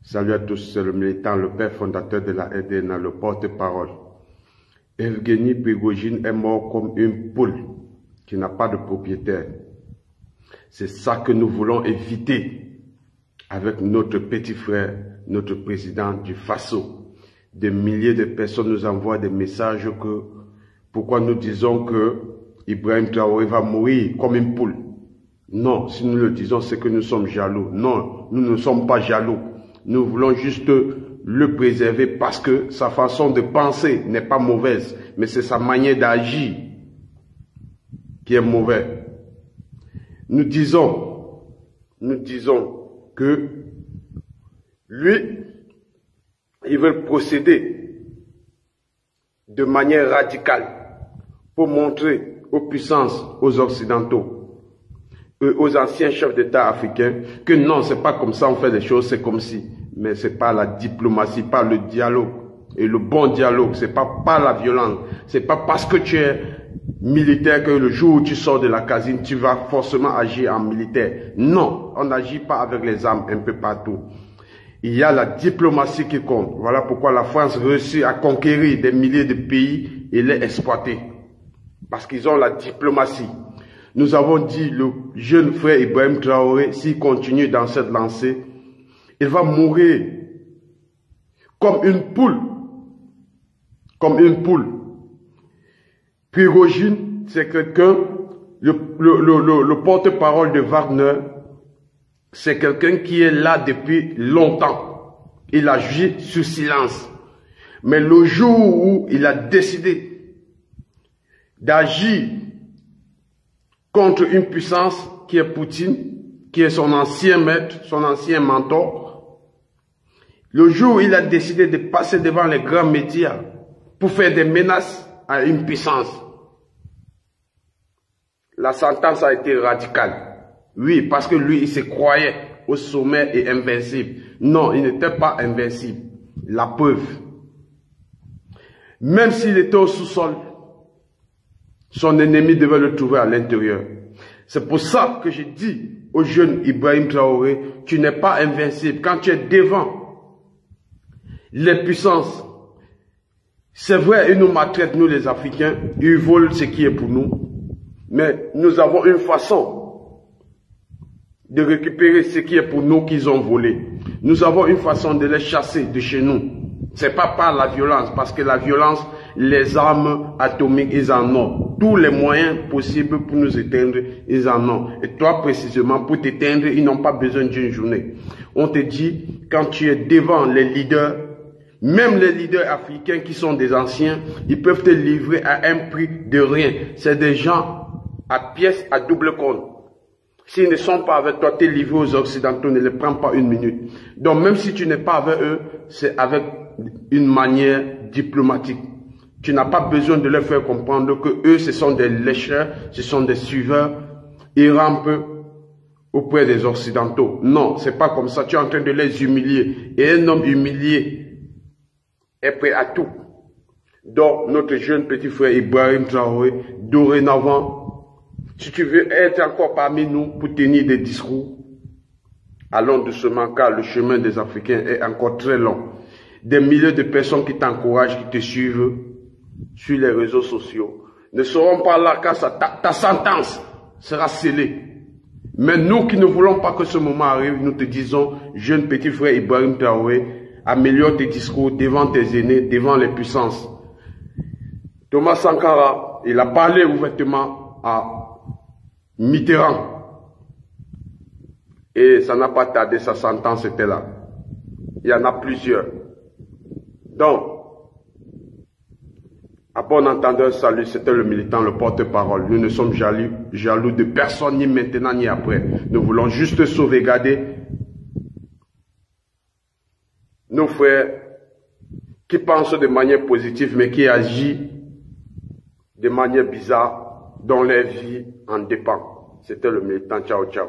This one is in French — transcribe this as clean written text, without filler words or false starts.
Salut à tous, c'est le militant, le père fondateur de la RDN, le porte-parole. Evgeny Prigojine est mort comme une poule qui n'a pas de propriétaire. C'est ça que nous voulons éviter avec notre petit frère, notre président du Faso. Des milliers de personnes nous envoient des messages que pourquoi nous disons que Ibrahim Traoré va mourir comme une poule. Non, si nous le disons, c'est que nous sommes jaloux. Non, nous ne sommes pas jaloux. Nous voulons juste le préserver parce que sa façon de penser n'est pas mauvaise, mais c'est sa manière d'agir qui est mauvaise. Nous disons que lui, il veut procéder de manière radicale pour montrer aux puissances, aux Occidentaux, aux anciens chefs d'État africains, que non, c'est pas comme ça on fait les choses, c'est comme si. Mais c'est pas la diplomatie, pas le dialogue. Et le bon dialogue, c'est pas la violence. C'est pas parce que tu es militaire que le jour où tu sors de la caserne, tu vas forcément agir en militaire. Non, on n'agit pas avec les armes un peu partout. Il y a la diplomatie qui compte. Voilà pourquoi la France réussit à conquérir des milliers de pays et les exploiter. Parce qu'ils ont la diplomatie. Nous avons dit, le jeune frère Ibrahim Traoré, s'il continue dans cette lancée, il va mourir comme une poule. Comme une poule. Prigojine, c'est quelqu'un, le porte-parole de Wagner, c'est quelqu'un qui est là depuis longtemps. Il agit sur silence. Mais le jour où il a décidé d'agir contre une puissance qui est Poutine, qui est son ancien maître, son ancien mentor, le jour où il a décidé de passer devant les grands médias pour faire des menaces à une puissance, la sentence a été radicale. Oui, parce que lui, il se croyait au sommet et invincible. Non, il n'était pas invincible. La preuve. Même s'il était au sous-sol, son ennemi devait le trouver à l'intérieur. C'est pour ça que je dis au jeune Ibrahim Traoré, tu n'es pas invincible. Quand tu es devant les puissances, c'est vrai, ils nous maltraitent, nous les Africains, ils volent ce qui est pour nous. Mais nous avons une façon de récupérer ce qui est pour nous qu'ils ont volé. Nous avons une façon de les chasser de chez nous. C'est pas par la violence, parce que la violence, les armes atomiques, ils en ont. Tous les moyens possibles pour nous éteindre, ils en ont. Et toi, précisément, pour t'éteindre, ils n'ont pas besoin d'une journée. On te dit, quand tu es devant les leaders, même les leaders africains qui sont des anciens, ils peuvent te livrer à un prix de rien. C'est des gens à pièces à double compte. S'ils ne sont pas avec toi, t'es livré aux Occidentaux, ne les prends pas une minute. Donc même si tu n'es pas avec eux, c'est avec une manière diplomatique. Tu n'as pas besoin de leur faire comprendre que eux, ce sont des lécheurs, ce sont des suiveurs. Ils rampent auprès des Occidentaux. Non, c'est pas comme ça. Tu es en train de les humilier. Et un homme humilié est prêt à tout. Donc, notre jeune petit frère Ibrahim Traoré, dorénavant, si tu veux être encore parmi nous pour tenir des discours, allons doucement car le chemin des Africains est encore très long. Des milliers de personnes qui t'encouragent, qui te suivent sur les réseaux sociaux ne seront pas là car ta sentence sera scellée. Mais nous qui ne voulons pas que ce moment arrive, nous te disons, jeune petit frère Ibrahim Traoré, améliore tes discours devant tes aînés, devant les puissances. Thomas Sankara, il a parlé ouvertement à Mitterrand. Et ça n'a pas tardé, sa sentence était là. Il y en a plusieurs. Donc, à bon entendeur, salut, c'était le militant, le porte-parole. Nous ne sommes jaloux de personne, ni maintenant, ni après. Nous voulons juste sauvegarder nos frères qui pensent de manière positive, mais qui agissent de manière bizarre, dont leur vie en dépend. C'était le militant. Ciao, ciao.